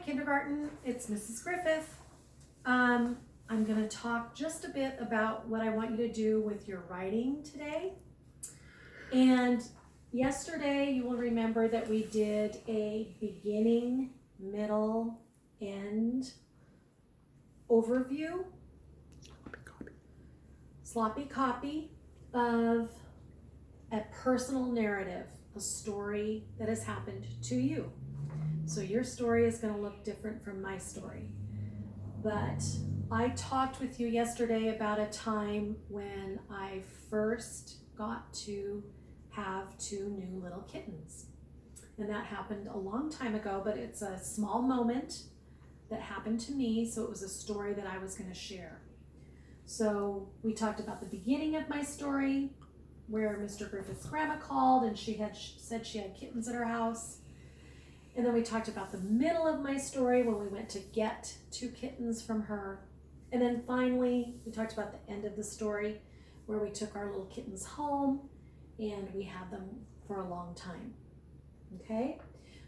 kindergarten. It's Mrs. Griffith. I'm going to talk just a bit about what I want you to do with your writing today. And yesterday, you will remember that we did a beginning, middle, end overview, sloppy copy of a personal narrative, a story that has happened to you. So your story is going to look different from my story. But I talked with you yesterday about a time when I first got to have 2 new little kittens. And that happened a long time ago, but it's a small moment that happened to me, so it was a story that I was going to share. So we talked about the beginning of my story, where Mr. Griffith's grandma called and she had said she had kittens at her house. And then we talked about the middle of my story when we went to get 2 kittens from her. And then finally, we talked about the end of the story where we took our little kittens home and we had them for a long time. Okay?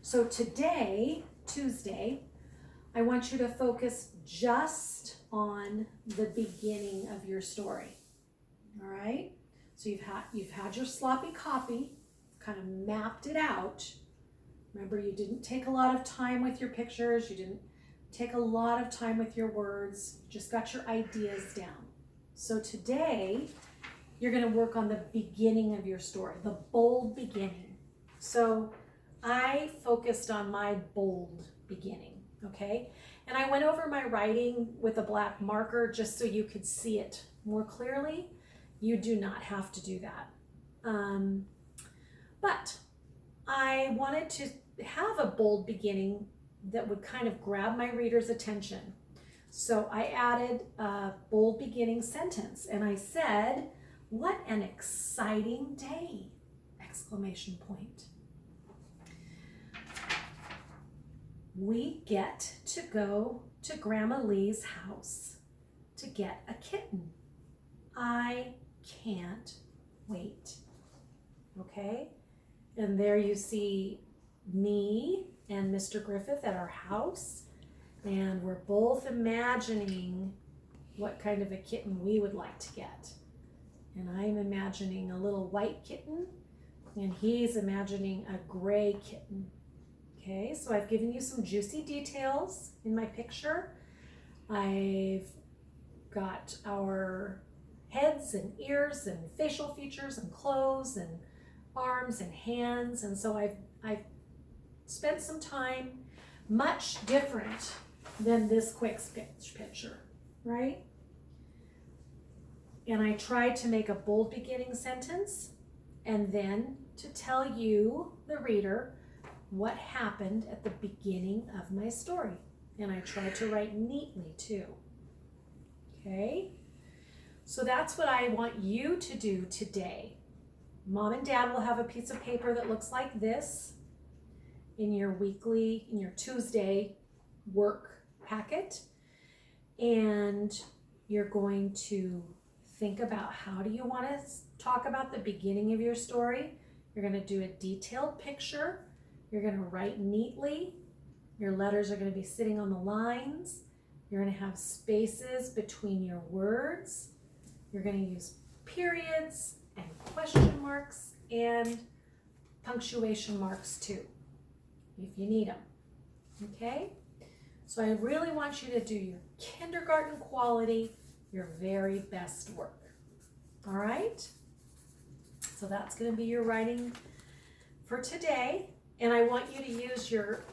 So today, Tuesday, I want you to focus just on the beginning of your story. All right? So you've had your sloppy copy, kind of mapped it out. Remember, you didn't take a lot of time with your pictures. You didn't take a lot of time with your words. You just got your ideas down. So today, you're going to work on the beginning of your story, the bold beginning. So I focused on my bold beginning, okay? And I went over my writing with a black marker just so you could see it more clearly. You do not have to do that. But I wanted to have a bold beginning that would kind of grab my reader's attention. So I added a bold beginning sentence and I said, "What an exciting day!" Exclamation point. We get to go to Grandma Lee's house to get a kitten. I can't wait. Okay? And there you see me and Mr. Griffith at our house, and we're both imagining what kind of a kitten we would like to get. And I'm imagining a little white kitten, and he's imagining a gray kitten. Okay, so I've given you some juicy details in my picture. I've got our heads and ears and facial features and clothes and arms and hands, and so I've spent some time, much different than this quick sketch picture, right? And I tried to make a bold beginning sentence and then to tell you, the reader, what happened at the beginning of my story. And I tried to write neatly too. Okay? So that's what I want you to do today. Mom and Dad will have a piece of paper that looks like this in your Tuesday work packet. And you're going to think about how do you want to talk about the beginning of your story. You're going to do a detailed picture. You're going to write neatly. Your letters are going to be sitting on the lines. You're going to have spaces between your words. You're going to use periods and question marks and punctuation marks too, if you need them. Okay? So I really want you to do your kindergarten quality, your very best work. All right? So that's going to be your writing for today. And I want you to use your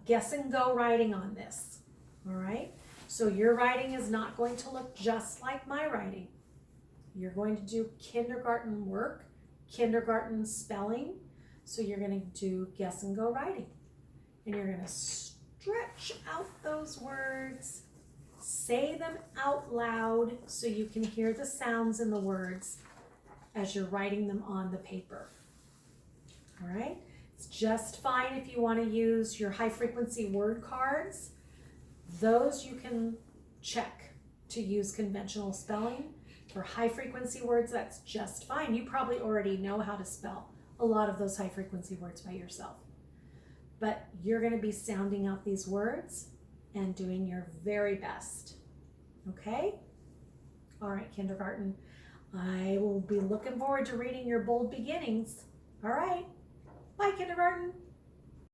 guess and go writing on this. All right? So your writing is not going to look just like my writing. You're going to do kindergarten work, kindergarten spelling. So you're going to do guess and go writing. And you're going to stretch out those words, say them out loud so you can hear the sounds in the words as you're writing them on the paper. All right? It's just fine if you want to use your high frequency word cards. Those you can check to use conventional spelling. For high frequency words, that's just fine. You probably already know how to spell a lot of those high frequency words by yourself. but you're going to be sounding out these words and doing your very best. Okay? All right, kindergarten. I will be looking forward to reading your bold beginnings. All right. Bye, kindergarten.